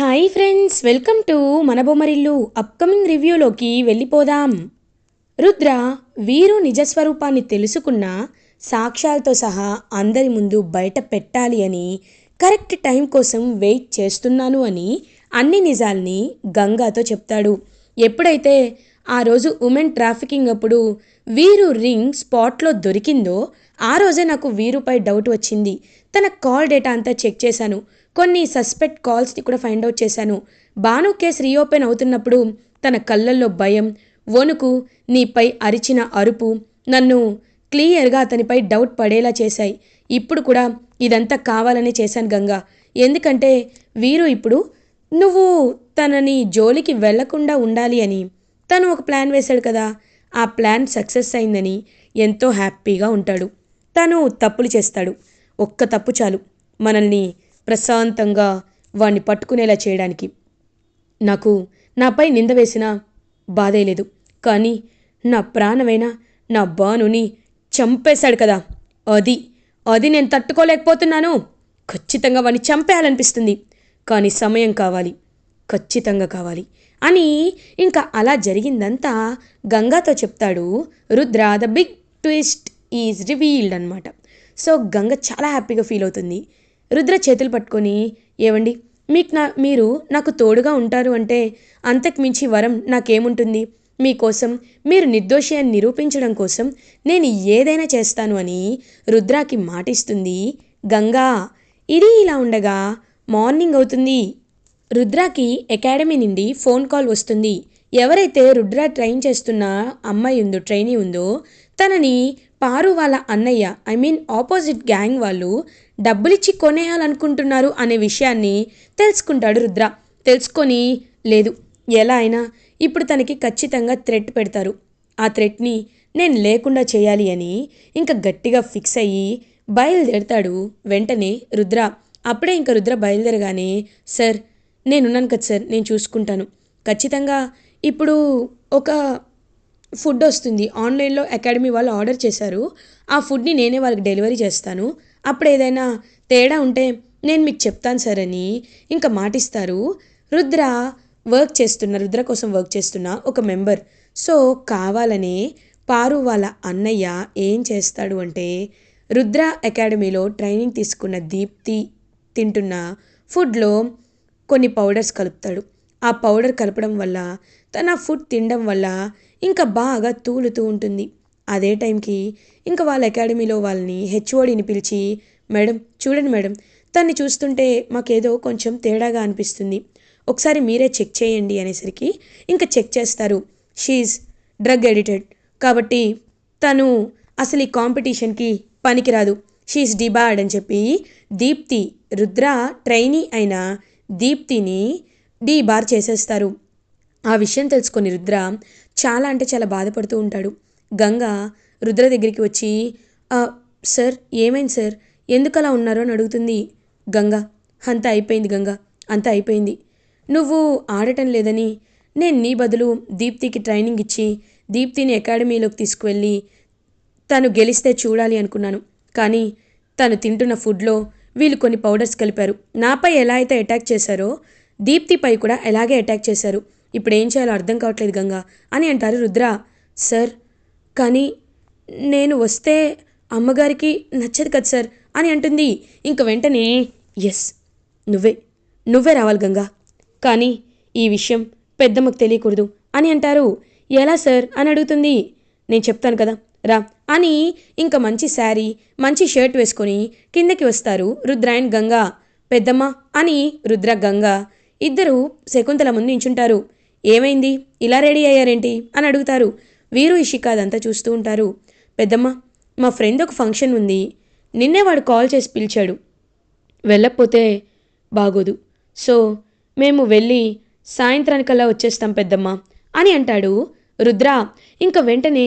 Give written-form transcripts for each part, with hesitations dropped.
Hi friends, welcome to మన Bommarillu. Upcoming రివ్యూలోకి వెళ్ళిపోదాం. రుద్ర వీరు నిజస్వరూపాన్ని తెలుసుకున్న సాక్ష్యాలతో సహా అందరి ముందు బయట పెట్టాలి అని కరెక్ట్ టైం కోసం వెయిట్ చేస్తున్నాను అని అన్ని నిజాల్ని గంగాతో చెప్తాడు. ఎప్పుడైతే ఆ రోజు ఉమెన్ ట్రాఫికింగ్ అప్పుడు వీరు రింగ్ స్పాట్లో దొరికిందో ఆ రోజే నాకు వీరుపై డౌట్ వచ్చింది. తన కాల్ డేటా అంతా చెక్ చేశాను. కొన్ని సస్పెక్ట్ కాల్స్ని కూడా ఫైండ్ అవుట్ చేశాను. భాను కేసు రీఓపెన్ అవుతున్నప్పుడు తన కళ్ళల్లో భయం, వణుకు, నీపై అరిచిన అరుపు నన్ను క్లియర్గా అతనిపై డౌట్ పడేలా చేశాయి. ఇప్పుడు కూడా ఇదంతా కావాలని చేశాను గంగా. ఎందుకంటే వీరు ఇప్పుడు నువ్వు తనని జోలికి వెళ్లకుండా ఉండాలి అని తను ఒక ప్లాన్ వేశాడు కదా. ఆ ప్లాన్ సక్సెస్ అయిందని ఎంతో హ్యాపీగా ఉంటాడు. తను తప్పులు చేస్తాడు. ఒక్క తప్పు చాలు మనల్ని ప్రశాంతంగా వాణ్ణి పట్టుకునేలా చేయడానికి. నాకు నాపై నింద వేసినా బాధే లేదు, కానీ నా ప్రాణమైన నా బానుని చంపేశాడు కదా, అది అది నేను తట్టుకోలేకపోతున్నాను. ఖచ్చితంగా వాణ్ణి చంపేయాలనిపిస్తుంది, కానీ సమయం కావాలి, ఖచ్చితంగా కావాలి అని ఇంకా అలా జరిగిందంతా గంగాతో చెప్తాడు Rudra. The big twist is revealed అనమాట. సో గంగ చాలా హ్యాపీగా ఫీల్ అవుతుంది. రుద్ర చేతులు పట్టుకొని, ఏవండి, మీరు నాకు తోడుగా ఉంటారు అంటే అంతకు మించి వరం నాకేముంటుంది. మీకోసం, మీరు నిర్దోషి అని నిరూపించడం కోసం నేను ఏదైనా చేస్తాను అని రుద్రాకి మాటిస్తుంది గంగా. ఇది ఇలా ఉండగా మార్నింగ్ అవుతుంది. రుద్రాకి అకాడమీ నుండి ఫోన్ కాల్ వస్తుంది. ఎవరైతే రుద్ర ట్రైన్ చేస్తున్న అమ్మాయి ఉందో, ట్రైనీ ఉందో, తనని పారు వాళ్ళ అన్నయ్య, ఆపోజిట్ గ్యాంగ్ వాళ్ళు డబ్బులిచ్చి కొనేయాలనుకుంటున్నారు అనే విషయాన్ని తెలుసుకుంటాడు రుద్ర. తెలుసుకొని, లేదు, ఎలా అయినా ఇప్పుడు తనకి ఖచ్చితంగా థ్రెట్ పెడతారు, ఆ థ్రెట్ని నేను లేకుండా చేయాలి అని ఇంకా గట్టిగా ఫిక్స్ అయ్యి బయలుదేరతాడు వెంటనే రుద్ర. అప్పుడే ఇంకా రుద్ర బయలుదేరగానే, సార్ నేనున్నాను కదా సార్, నేను చూసుకుంటాను. ఖచ్చితంగా ఇప్పుడు ఒక ఫుడ్ వస్తుంది, ఆన్లైన్లో అకాడమీ వాళ్ళు ఆర్డర్ చేశారు. ఆ ఫుడ్ని నేనే వాళ్ళకి డెలివరీ చేస్తాను. అప్పుడు ఏదైనా తేడా ఉంటే నేను మీకు చెప్తాను సార్ అని ఇంకా మాటిస్తారు. రుద్ర రుద్ర కోసం వర్క్ చేస్తున్న ఒక మెంబర్. సో కావాలనే పారు వాళ్ళ అన్నయ్య ఏం చేస్తాడు అంటే, రుద్ర అకాడమీలో ట్రైనింగ్ తీసుకున్న దీప్తి తింటున్న ఫుడ్లో కొన్ని పౌడర్స్ కలుపుతాడు. ఆ పౌడర్ కలపడం వల్ల తన ఫుడ్ తినడం వల్ల ఇంకా బాగా తూలుతూ ఉంటుంది. అదే టైంకి ఇంకా వాళ్ళ అకాడమీలో వాళ్ళని హెచ్ఓడిని పిలిచి, మేడం చూడండి మేడం, తన్ని చూస్తుంటే మాకేదో కొంచెం తేడాగా అనిపిస్తుంది, ఒకసారి మీరే చెక్ చేయండి అనేసరికి ఇంకా చెక్ చేస్తారు. షీఈ్ డ్రగ్ ఎడిటెడ్, కాబట్టి తను అసలు ఈ కాంపిటీషన్కి పనికిరాదు, షీఈ్ డిబార్డ్ అని చెప్పి దీప్తి, రుద్ర ట్రైనీ అయిన దీప్తిని డీబార్ చేసేస్తారు. ఆ విషయం తెలుసుకొని రుద్ర చాలా అంటే చాలా బాధపడుతూ ఉంటాడు. గంగ రుద్ర దగ్గరికి వచ్చి, సార్ ఏమైంది సార్, ఎందుకు అలా ఉన్నారు అని అడుగుతుంది. గంగ, అంతా అయిపోయింది గంగ, అంతా అయిపోయింది. నువ్వు ఆడటం లేదని నేను నీ బదులు దీప్తికి ట్రైనింగ్ ఇచ్చి దీప్తిని అకాడమీలోకి తీసుకువెళ్ళి తను గెలిస్తే చూడాలి అనుకున్నాను. కానీ తను తింటున్న ఫుడ్లో వీళ్ళు కొన్ని పౌడర్స్ కలిపారు. నాపై ఎలా అయితే అటాక్ చేశారో దీప్తిపై కూడా అలాగే అటాక్ చేశారు. ఇప్పుడు ఏం చేయాలో అర్థం కావట్లేదు గంగా అని అంటారు రుద్ర. సార్, కానీ నేను వస్తే అమ్మగారికి నచ్చదు కదా సార్ అని అంటుంది. ఇంక వెంటనే, ఎస్, నువ్వే రావాలి గంగా, కానీ ఈ విషయం పెద్దమ్మకు తెలియకూడదు అని అంటారు. ఎలా సార్ అని అడుగుతుంది. నేను చెప్తాను కదా, రా అని ఇంకా మంచి శారీ, మంచి షర్ట్ వేసుకొని కిందకి వస్తారు రుద్ర అండ్ గంగా. పెద్దమ్మ అని రుద్ర, గంగా ఇద్దరు శకుంతల ముందు నించుంటారు. ఏమైంది, ఇలా రెడీ అయ్యారేంటి అని అడుగుతారు. వీరు ఇషిక అదంతా చూస్తూ ఉంటారు. పెద్దమ్మ, మా ఫ్రెండ్ ఒక ఫంక్షన్ ఉంది, నిన్నే వాడు కాల్ చేసి పిలిచాడు, వెళ్ళకపోతే బాగోదు, సో మేము వెళ్ళి సాయంత్రానికల్లా వచ్చేస్తాం పెద్దమ్మ అని అంటాడు రుద్ర. ఇంకా వెంటనే,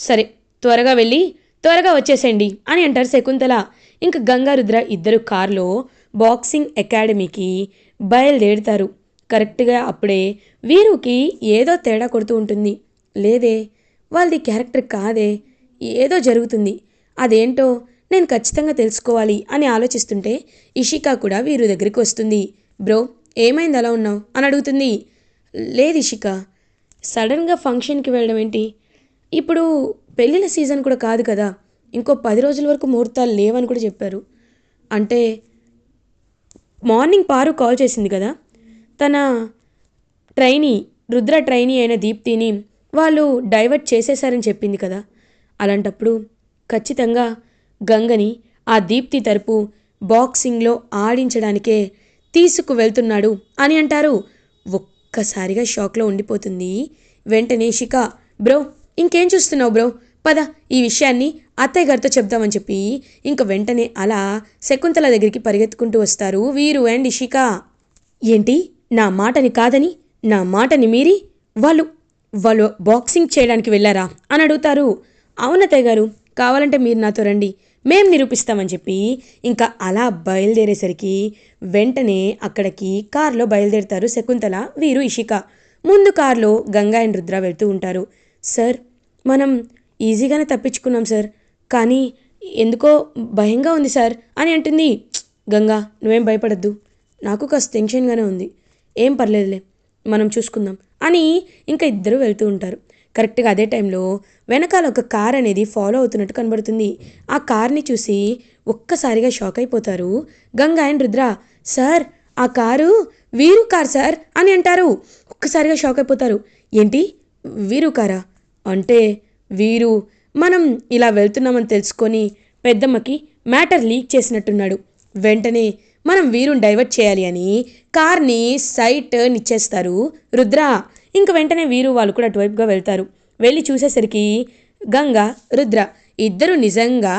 సరే త్వరగా వెళ్ళి త్వరగా వచ్చేసేయండి అని అంటారు శకుంతల. ఇంకా గంగా రుద్ర ఇద్దరు కారులో బాక్సింగ్ అకాడమీకి బయలుదేరుతారు. కరెక్ట్గా అప్పుడే వీరుకి ఏదో తేడా కొడుతూ ఉంటుంది. లేదే, వాళ్ళది క్యారెక్టర్ కాదే, ఏదో జరుగుతుంది, అదేంటో నేను ఖచ్చితంగా తెలుసుకోవాలి అని ఆలోచిస్తుంటే ఇషిక కూడా వీరు దగ్గరికి వస్తుంది. బ్రో, ఏమైంది అలా ఉన్నావు అని అడుగుతుంది. లేదు ఇషిక, సడన్గా ఫంక్షన్కి వెళ్ళడం ఏంటి? ఇప్పుడు పెళ్ళిళ్ళ సీజన్ కూడా కాదు కదా, ఇంకో 10 రోజుల వరకు ముహూర్తాలు లేవని కూడా చెప్పారు. అంటే మార్నింగ్ పారు కాల్ చేసింది కదా, తన ట్రైనీ, రుద్ర ట్రైనీ అయిన దీప్తిని వాళ్ళు డైవర్ట్ చేసేశారని చెప్పింది కదా. అలాంటప్పుడు ఖచ్చితంగా గంగని ఆ దీప్తి తరపు బాక్సింగ్లో ఆడించడానికే తీసుకువెళ్తున్నాడు అని అంటారు. ఒక్కసారిగా షాక్లో ఉండిపోతుంది. వెంటనే శిఖ, బ్రో ఇంకేం చూస్తున్నావు బ్రో, పద ఈ విషయాన్ని అత్తయ్య గారితో చెప్దామని చెప్పి ఇంక వెంటనే అలా శకుంతల దగ్గరికి పరిగెత్తుకుంటూ వస్తారు వీరు అండ్ ఇషిక. ఏంటి, నా మాటని కాదని, నా మాటని మీరి వాళ్ళు వాళ్ళు బాక్సింగ్ చేయడానికి వెళ్ళారా అని అడుగుతారు. అవునత్తయ్య గారు, కావాలంటే మీరు నాతో రండి, మేం నిరూపిస్తామని చెప్పి ఇంకా అలా బయలుదేరేసరికి వెంటనే అక్కడికి కారులో బయలుదేరుతారు శకుంతల, వీరు, ఇషిక. ముందు కారులో గంగా అండ్ రుద్ర వెళ్తూ ఉంటారు. సార్, మనం ఈజీగానే తప్పించుకున్నాం సార్, కానీ ఎందుకో భయంగా ఉంది సార్ అని అంటుంది. గంగా, నువ్వేం భయపడద్దు, నాకు కాస్త టెన్షన్గానే ఉంది, ఏం పర్లేదులే, మనం చూసుకుందాం అని ఇంకా ఇద్దరు వెళ్తూ ఉంటారు. కరెక్ట్గా అదే టైంలో వెనకాల ఒక కార్ అనేది ఫాలో అవుతున్నట్టు కనబడుతుంది. ఆ కార్ని చూసి ఒక్కసారిగా షాక్ అయిపోతారు గంగా అండ్ రుద్ర. సార్, ఆ కారు వీరు కార్ సార్ అని అంటారు. ఒక్కసారిగా షాక్ అయిపోతారు. ఏంటి, వీరు కారా? అంటే వీరు మనం ఇలా వెళ్తున్నామని తెలుసుకొని పెద్దమ్మకి మ్యాటర్ లీక్ చేసినట్టున్నాడు. వెంటనే మనం వీరుని డైవర్ట్ చేయాలి అని కార్ని సైట్ నిచ్చేస్తారు రుద్ర. ఇంక వెంటనే వీరు వాళ్ళు కూడా అటువైపుగా వెళ్తారు. వెళ్ళి చూసేసరికి గంగా, రుద్ర ఇద్దరు నిజంగా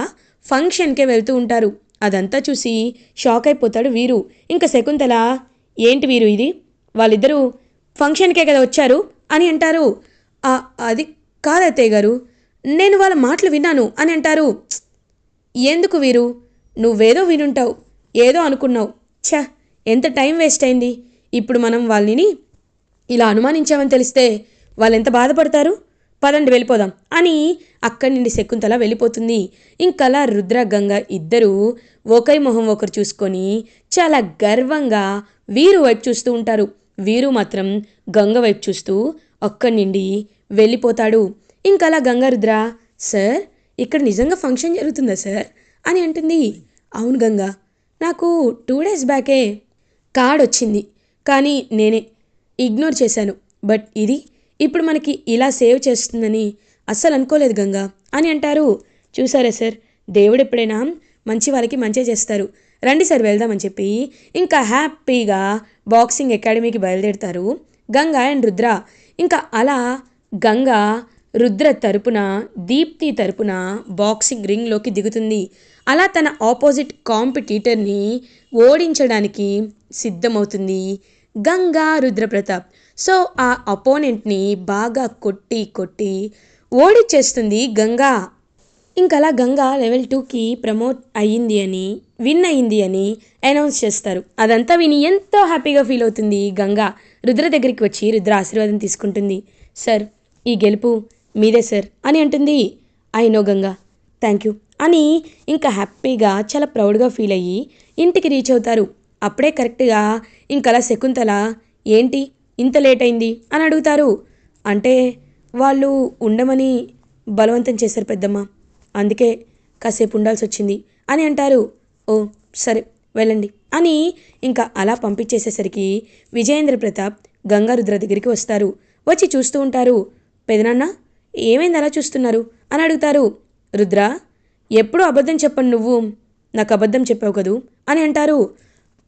ఫంక్షన్కే వెళ్తూ ఉంటారు. అదంతా చూసి షాక్ అయిపోతాడు వీరు. ఇంకా శకుంతల, ఏంటి వీరు ఇది, వాళ్ళిద్దరూ ఫంక్షన్కే కదా వచ్చారు అని అంటారు. అది కాదత్తయ్య గారు, నేను వాళ్ళ మాటలు విన్నాను అని అంటారు. ఎందుకు వీరు, నువ్వేదో వినుంటావు, ఏదో అనుకున్నావు. ఛ, ఎంత టైం వేస్ట్ అయింది. ఇప్పుడు మనం వాళ్ళని ఇలా అనుమానించామని తెలిస్తే వాళ్ళు ఎంత బాధపడతారు. పదండి వెళ్ళిపోదాం అని అక్కడి నుండి శకుంతల వెళ్ళిపోతుంది. ఇంకలా రుద్ర, గంగ ఇద్దరూ ఒకరి మొహం ఒకరు చూసుకొని చాలా గర్వంగా వీరు వైపు చూస్తూ ఉంటారు. వీరు మాత్రం గంగ వైపు చూస్తూ అక్కడి నుండి వెళ్ళిపోతాడు. ఇంకలా గంగ, రుద్ర, సార్ ఇక్కడ నిజంగా ఫంక్షన్ జరుగుతుందా సార్ అని అంటుంది. అవును గంగా, నాకు 2 days బ్యాకే కార్డ్ వచ్చింది, కానీ నేనే ఇగ్నోర్ చేశాను. బట్ ఇది ఇప్పుడు మనకి ఇలా సేవ్ చేస్తుందని అస్సలు అనుకోలేదు గంగా అని అంటారు. చూసారా సార్, దేవుడు ఎప్పుడైనా మంచి వాళ్ళకి మంచి చేస్తారు. రండి సార్ వెళ్దామని చెప్పి ఇంకా హ్యాపీగా బాక్సింగ్ అకాడమీకి బయలుదేరుతారు గంగా అండ్ రుద్ర. ఇంకా అలా గంగా రుద్ర తరపున, దీప్తి తరపున బాక్సింగ్ రింగ్లోకి దిగుతుంది. అలా తన ఆపోజిట్ కాంపిటీటర్ని ఓడించడానికి సిద్ధమవుతుంది గంగా రుద్రప్రతాప్. సో ఆ అపోనెంట్ని బాగా కొట్టి కొట్టి ఓడిచ్చేస్తుంది గంగా. ఇంకలా గంగా లెవెల్ 2కి ప్రమోట్ అయ్యింది అని, విన్ అయ్యింది అని అనౌన్స్ చేస్తారు. అదంతా విని ఎంతో హ్యాపీగా ఫీల్ అవుతుంది గంగా. రుద్ర దగ్గరికి వచ్చి రుద్ర ఆశీర్వాదం తీసుకుంటుంది. సార్, ఈ గెలుపు మీదే సార్ అని అంటుంది. I know Ganga, thank you అని ఇంకా హ్యాపీగా చాలా ప్రౌడ్గా ఫీల్ అయ్యి ఇంటికి రీచ్ అవుతారు. అప్పుడే కరెక్ట్గా ఇంకలా శకుంతల, ఏంటి ఇంత లేట్ అయింది అని అడుగుతారు. అంటే వాళ్ళు ఉండమని బలవంతం చేశారు పెద్దమ్మ, అందుకే కాసేపు ఉండాల్సి వచ్చింది అని అంటారు. ఓ సరే వెళ్ళండి అని ఇంకా అలా పంపించేసేసరికి విజయేంద్ర ప్రతాప్ గంగారుద్ర దగ్గరికి వస్తారు. వచ్చి చూస్తూ ఉంటారు. పెదనాన్న, ఏమైంది అలా చూస్తున్నారు అని అడుగుతారు. రుద్ర, ఎప్పుడు అబద్ధం చెప్పను, నువ్వు నాకు అబద్ధం చెప్పావు కదూ అని అంటారు.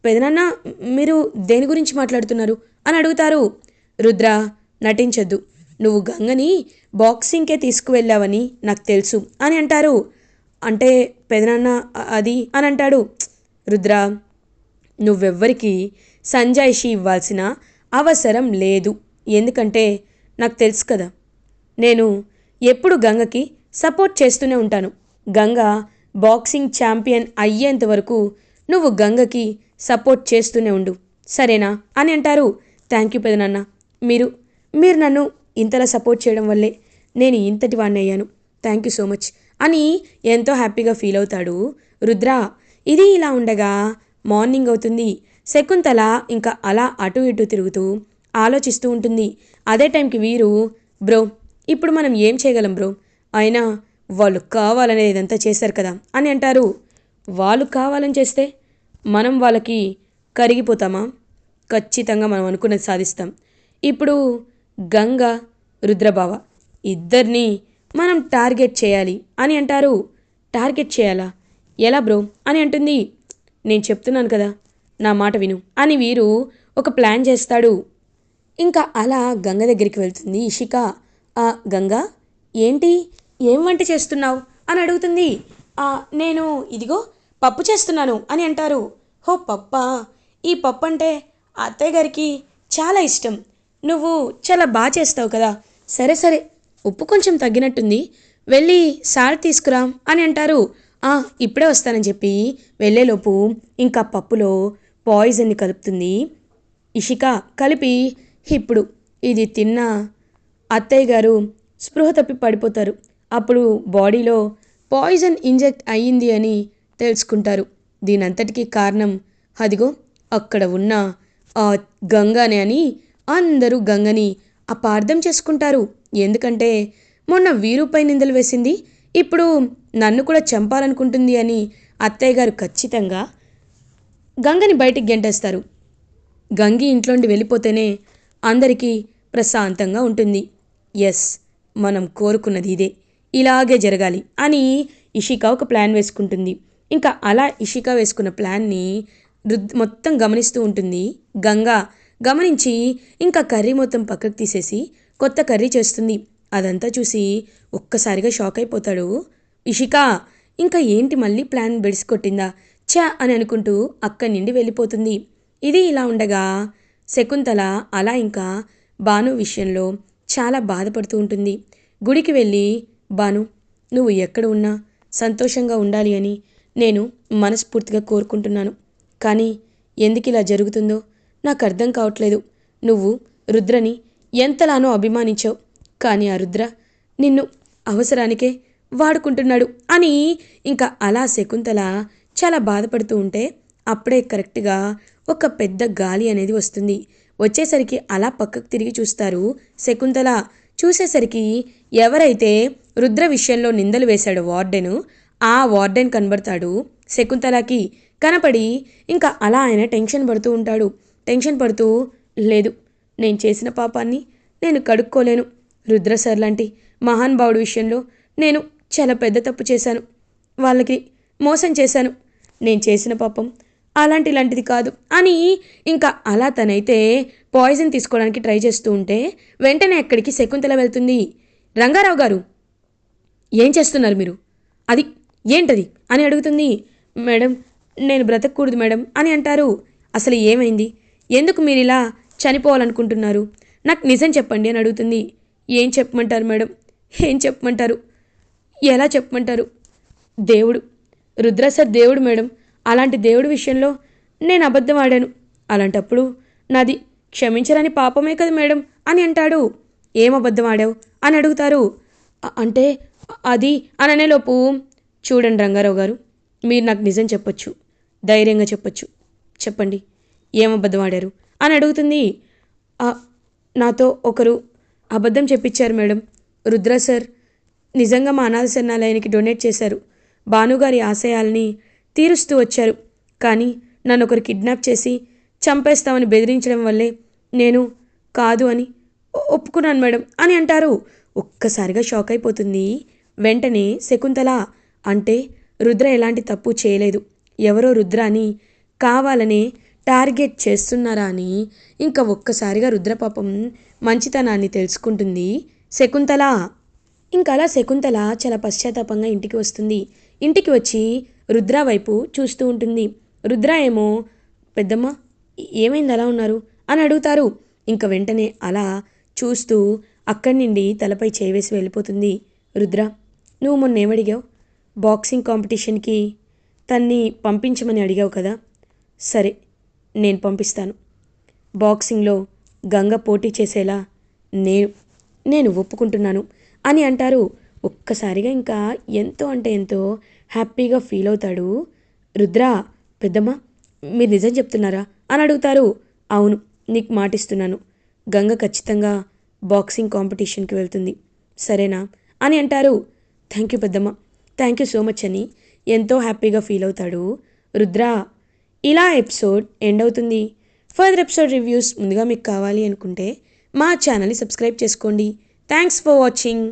పెదనాన్న, మీరు దేని గురించి మాట్లాడుతున్నారు అని అడుగుతారు. రుద్ర, నటించొద్దు, నువ్వు గంగని బాక్సింగ్కే తీసుకువెళ్ళావని నాకు తెలుసు అని అంటారు. అంటే పెదనాన్న అది అని అంటాడు. రుద్ర, నువ్వెవ్వరికి సంజాయిషి ఇవ్వాల్సిన అవసరం లేదు. ఎందుకంటే నాకు తెలుసు కదా, నేను ఎప్పుడు గంగకి సపోర్ట్ చేస్తూనే ఉంటాను. గంగ బాక్సింగ్ ఛాంపియన్ అయ్యేంత వరకు నువ్వు గంగకి సపోర్ట్ చేస్తూనే ఉండు, సరేనా అని అంటారు. థ్యాంక్ యూ పెదనాన్న, మీరు నన్ను ఇంతలా సపోర్ట్ చేయడం వల్లే నేను ఇంతటి వాడిని అయ్యాను. థ్యాంక్ యూ సో మచ్ అని ఎంతో హ్యాపీగా ఫీల్ అవుతాడు రుద్ర. ఇది ఇలా ఉండగా మార్నింగ్ అవుతుంది. శకుంతల ఇంకా అలా అటు ఇటు తిరుగుతూ ఆలోచిస్తూ ఉంటుంది. అదే టైంకి వీరు, బ్రో ఇప్పుడు మనం ఏం చేయగలం బ్రో, అయినా వాళ్ళు కావాలనే ఇదంతా చేశారు కదా అని అంటారు. వాళ్ళు కావాలని చేస్తే మనం వాళ్ళకి కరిగిపోతామా? ఖచ్చితంగా మనం అనుకున్నది సాధిస్తాం. ఇప్పుడు గంగ, రుద్రబావ ఇద్దరిని మనం టార్గెట్ చేయాలి అని అంటారు. టార్గెట్ చేయాలా? ఎలా బ్రో అని అంటుంది. నేను చెప్తున్నాను కదా, నా మాట విను అని వీరు ఒక ప్లాన్ చేస్తాడు. ఇంకా అలా గంగ దగ్గరికి వెళ్తుంది ఇషిక. గంగ, ఏంటి, ఏం వంట చేస్తున్నావు అని అడుగుతుంది. నేను ఇదిగో పప్పు చేస్తున్నాను అని అంటారు. హో పప్పా, ఈ పప్పు అంటే అత్తయ్య గారికి చాలా ఇష్టం, నువ్వు చాలా బాగా చేస్తావు కదా, సరే సరే ఉప్పు కొంచెం తగ్గినట్టుంది, వెళ్ళి సాల్ట్ తీసుకురా అని అంటారు. ఇప్పుడే వస్తానని చెప్పి వెళ్ళేలోపు ఇంకా పప్పులో పాయిజన్ని కలుపుతుంది ఇషిక. కలిపి ఇప్పుడు ఇది తిన్న అత్తయ్య గారు స్పృహ తప్పి పడిపోతారు. అప్పుడు బాడీలో పాయిజన్ ఇంజెక్ట్ అయ్యింది అని తెలుసుకుంటారు. దీనంతటికీ కారణం అదిగో అక్కడ ఉన్న ఆ గంగనే అని అందరూ గంగని అపార్థం చేసుకుంటారు. ఎందుకంటే మొన్న వీరుపై నిందలు వేసింది, ఇప్పుడు నన్ను కూడా చంపాలనుకుంటుంది అని అత్తయ్య గారు ఖచ్చితంగా గంగని బయటికి గెంటేస్తారు. గంగి ఇంట్లోండి వెళ్ళిపోతేనే అందరికీ ప్రశాంతంగా ఉంటుంది. ఎస్, మనం కోరుకున్నది ఇదే, ఇలాగే జరగాలి అని ఇషిక ఒక ప్లాన్ వేసుకుంటుంది. ఇంకా అలా ఇషిక వేసుకున్న ప్లాన్ని మొత్తం గమనిస్తూ ఉంటుంది. గంగా గమనించి ఇంకా కర్రీ మొత్తం పక్కకు తీసేసి కొత్త కర్రీ చేస్తుంది. అదంతా చూసి ఒక్కసారిగా షాక్ అయిపోతాడు ఇషిక. ఇంకా ఏంటి మళ్ళీ ప్లాన్ బెడిసికొట్టిందా ఛా అని అనుకుంటూ అక్కడి నుండి వెళ్ళిపోతుంది. ఇది ఇలా ఉండగా శకుంతల అలా ఇంకా భాను విషయంలో చాలా బాధపడుతూ ఉంటుంది. గుడికి వెళ్ళి, భాను నువ్వు ఎక్కడ ఉన్నా సంతోషంగా ఉండాలి అని నేను మనస్ఫూర్తిగా కోరుకుంటున్నాను. కానీ ఎందుకు ఇలా జరుగుతుందో నాకు అర్థం కావట్లేదు. నువ్వు రుద్రని ఎంతలానో అభిమానించావు, కానీ ఆ రుద్ర నిన్ను అవసరానికే వాడుకుంటున్నాడు అని ఇంకా అలా శకుంతల చాలా బాధపడుతూ ఉంటే అప్పుడే కరెక్ట్గా ఒక పెద్ద గాలి అనేది వస్తుంది. వచ్చేసరికి అలా పక్కకు తిరిగి చూస్తారు శకుంతల. చూసేసరికి ఎవరైతే రుద్ర విషయంలో నిందలు వేశాడో వార్డెను, ఆ వార్డెన్ కనబడతాడు శకుంతలకి. కనపడి ఇంకా అలా ఆయన టెన్షన్ పడుతూ ఉంటాడు. టెన్షన్ పడుతూ, లేదు నేను చేసిన పాపాన్ని నేను కడుక్కోలేను, రుద్ర సార్ లాంటి మహానుభావుడి విషయంలో నేను చాలా పెద్ద తప్పు చేశాను, వాళ్ళకి మోసం చేశాను, నేను చేసిన పాపం అలాంటిది కాదు అని ఇంకా అలా తనైతే పాయిజన్ తీసుకోవడానికి ట్రై చేస్తూ ఉంటే వెంటనే అక్కడికి శకుంతల వెళ్తుంది. రంగారావు గారు, ఏం చేస్తున్నారు మీరు, అది ఏంటది అని అడుగుతుంది. మేడం నేను బ్రతకూడదు మేడం అని అంటారు. అసలు ఏమైంది, ఎందుకు మీరు ఇలా చనిపోవాలనుకుంటున్నారు, నాకు నిజం చెప్పండి అని అడుగుతుంది. ఏం చెప్పమంటారు మేడం, ఏం చెప్పమంటారు, ఎలా చెప్పమంటారు, దేవుడు, రుద్ర సార్ దేవుడు మేడం, అలాంటి దేవుడి విషయంలో నేను అబద్ధం ఆడాను, అలాంటప్పుడు నాది క్షమించరాని పాపమే కదా మేడం అని అంటాడు. ఏం అబద్ధం ఆడావు అని అడుగుతారు. అంటే అది అని అనేలోపు, చూడండి రంగారావు గారు, మీరు నాకు నిజం చెప్పొచ్చు, ధైర్యంగా చెప్పొచ్చు, చెప్పండి ఏం అబద్ధం ఆడారు అని అడుగుతుంది. నాతో ఒకరు అబద్ధం చెప్పించారు మేడం, రుద్ర సార్ నిజంగా మా అనాథ శరణాలయానికి డొనేట్ చేశారు, భానుగారి ఆశయాల్ని తీరుస్తూ వచ్చారు, కానీ నన్ను ఒకరు కిడ్నాప్ చేసి చంపేస్తామని బెదిరించడం వల్లే నేను కాదు అని ఒప్పుకున్నాను మేడం అని అంటారు. ఒక్కసారిగా షాక్ అయిపోతుంది వెంటనే శకుంతల. అంటే రుద్ర ఎలాంటి తప్పు చేయలేదు, ఎవరో రుద్రాని కావాలనే టార్గెట్ చేస్తున్నారా అని ఇంకా ఒక్కసారిగా రుద్రపాపం మంచితనాన్ని తెలుసుకుంటుంది శకుంతల. ఇంకా అలా శకుంతల చాలా పశ్చాత్తాపంగా ఇంటికి వస్తుంది. ఇంటికి వచ్చి రుద్ర వైపు చూస్తూ ఉంటుంది. రుద్ర ఏమో, పెద్దమ్మ ఏమైంది అలా ఉన్నారు అని అడుగుతారు. ఇంకా వెంటనే అలా చూస్తూ అక్కడి నుండి తలపై చేవేసి వెళ్ళిపోతుంది. రుద్ర, నువ్వు మొన్న ఏమడిగావు, బాక్సింగ్ కాంపిటీషన్కి తన్ని పంపించమని అడిగావు కదా, సరే నేను పంపిస్తాను, బాక్సింగ్లో గంగ పోటీ చేసేలా నేను ఒప్పుకుంటున్నాను అని అంటారు. ఒక్కసారిగా ఇంకా ఎంతో అంటే ఎంతో హ్యాపీగా ఫీల్ అవుతాడు రుద్ర. పెద్దమ్మ మీరు నిజం చెప్తున్నారా అని అడుగుతారు. అవును, నీకు మాటిస్తున్నాను, గంగ ఖచ్చితంగా బాక్సింగ్ కాంపిటీషన్కి వెళ్తుంది, సరేనా అని అంటారు. థ్యాంక్ యూ పెద్దమ్మ, థ్యాంక్ యూ సో మచ్ అని ఎంతో హ్యాపీగా ఫీల్ అవుతాడు రుద్ర. ఇలా ఎపిసోడ్ ఎండ్ అవుతుంది. ఫర్దర్ ఎపిసోడ్ రివ్యూస్ ముందుగా మీకు కావాలి అనుకుంటే మా ఛానల్ని సబ్స్క్రైబ్ చేసుకోండి. Thanks for watching.